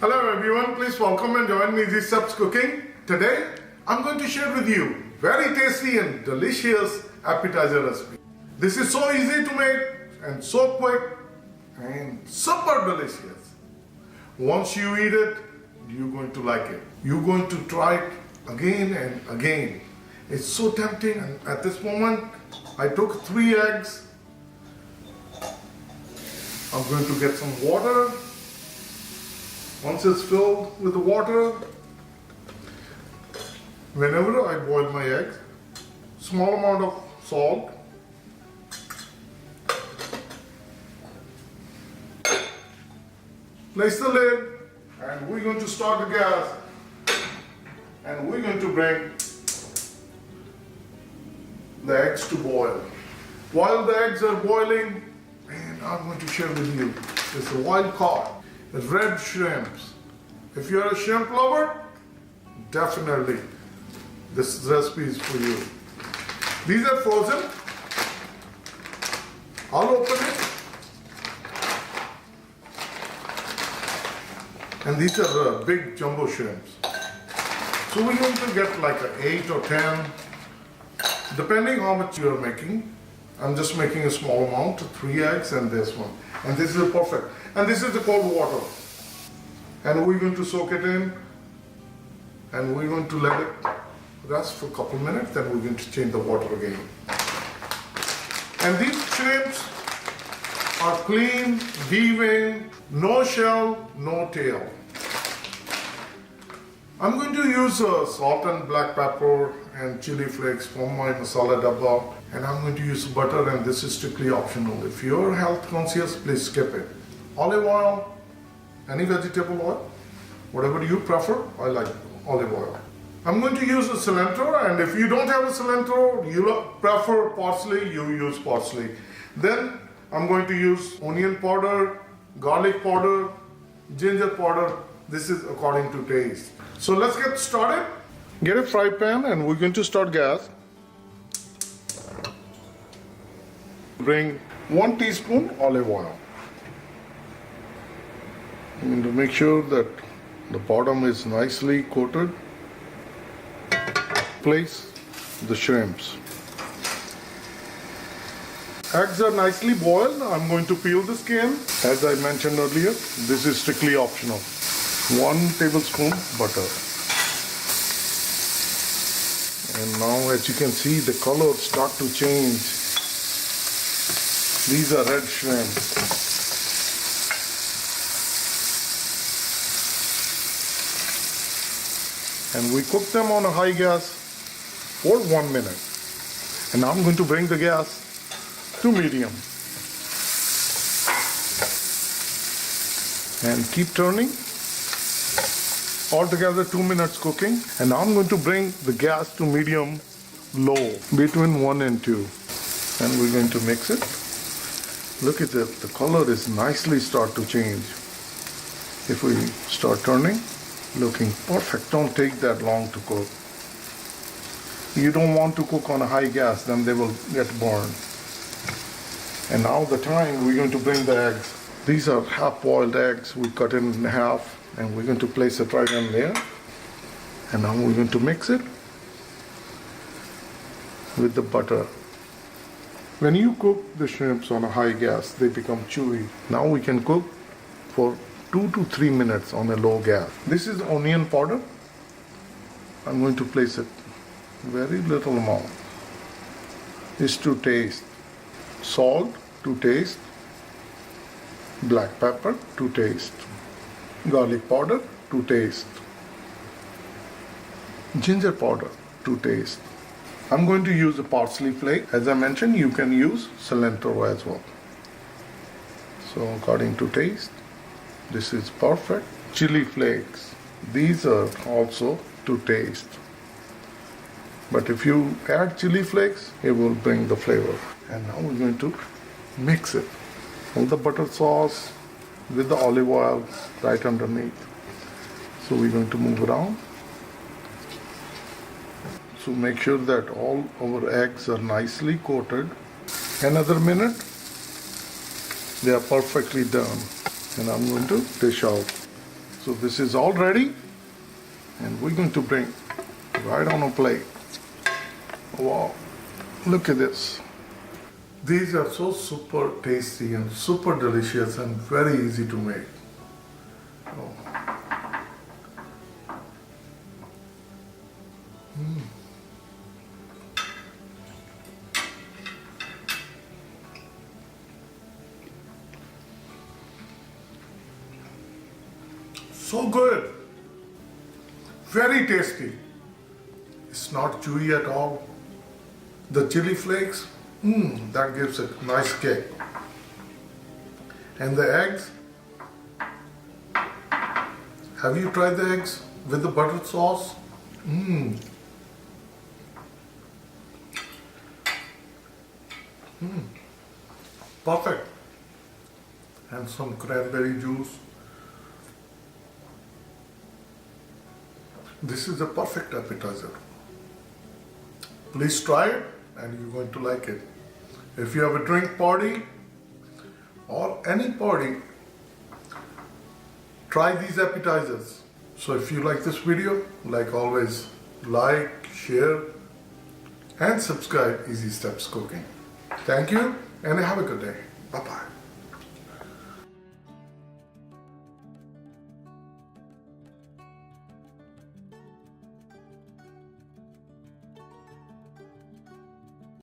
Hello everyone, please welcome and join me in Easy Steps Cooking. Today, I'm going to share with you very tasty and delicious appetizer recipe. This is so easy to make and so quick and super delicious. Once you eat it, you're going to like it. You're going to try it again and again. It's so tempting, and at this moment, I took 3 eggs. I'm going to get some water. Once it's filled with the water, whenever I boil my eggs, small amount of salt, place the lid, and we're going to start the gas, and we're going to bring the eggs to boil. While the eggs are boiling, and I'm going to share with you is the wild caught red shrimps. If you're a shrimp lover, definitely this recipe is for you. These are frozen. I'll open it. And these are big jumbo shrimps. So we're going to get like 8 or 10, depending how much you're making. I'm just making a small amount, 3 eggs and this one. And this is perfect. And this is the cold water. And we're going to soak it in. And we're going to let it rest for a couple minutes. Then we're going to change the water again. And these shrimps are clean, heaving, no shell, no tail. I'm going to use salt and black pepper and chili flakes from my masala dabba, and I'm going to use butter, and this is strictly optional. If you're health conscious, please skip it. Olive oil, any vegetable oil, whatever you prefer. I like olive oil. I'm going to use a cilantro, and if you don't have a cilantro, you prefer parsley, you use parsley. Then I'm going to use onion powder, garlic powder, ginger powder. This is according to taste. So let's get started. Get a fry pan, and we're going to start gas. Bring 1 teaspoon olive oil. I'm going to make sure that the bottom is nicely coated. Place the shrimps. Eggs are nicely boiled. I'm going to peel the skin. As I mentioned earlier, this is strictly optional. 1 tablespoon butter. And now, as you can see, the colors start to change. These are red shrimps. And we cook them on a high gas for 1 minute. And now I'm going to bring the gas to medium. And keep turning. Altogether 2 minutes cooking. And now I'm going to bring the gas to medium low, between 1 and 2. And we're going to mix it. Look at it, the color is nicely start to change. If we start turning, looking perfect. Don't take that long to cook. You don't want to cook on a high gas, then they will get burned. And now the time we're going to bring the eggs. These are half-boiled eggs. We cut it in half, and we're going to place it right in there. And now we're going to mix it with the butter. When you cook the shrimps on a high gas, they become chewy. Now we can cook for 2 to 3 minutes on a low gas. This is onion powder. I'm going to place it very little amount. Is to taste. Salt to taste. Black pepper to taste. Garlic powder to taste. Ginger powder to taste. I'm going to use a parsley flake. As I mentioned, you can use cilantro as well. So according to taste, this is perfect. Chili flakes. These are also to taste. But if you add chili flakes, it will bring the flavor. And now we're going to mix it. All the butter sauce with the olive oil right underneath. So we're going to move around. So make sure that all our eggs are nicely coated. Another minute, they are perfectly done. And I'm going to dish out. So this is all ready, and we're going to bring right on a plate. Wow, look at this. These are so super tasty and super delicious and very easy to make. Oh. So good, very tasty. It's not chewy at all. The chili flakes, that gives a nice kick. And the eggs, have you tried the eggs with the butter sauce? Perfect. And some cranberry juice. This is a perfect appetizer. Please try it and you're going to like it. If you have a drink party or any party, try these appetizers. So if you like this video, like always, like, share, and subscribe Easy Steps Cooking. Thank you and have a good day. Bye-bye.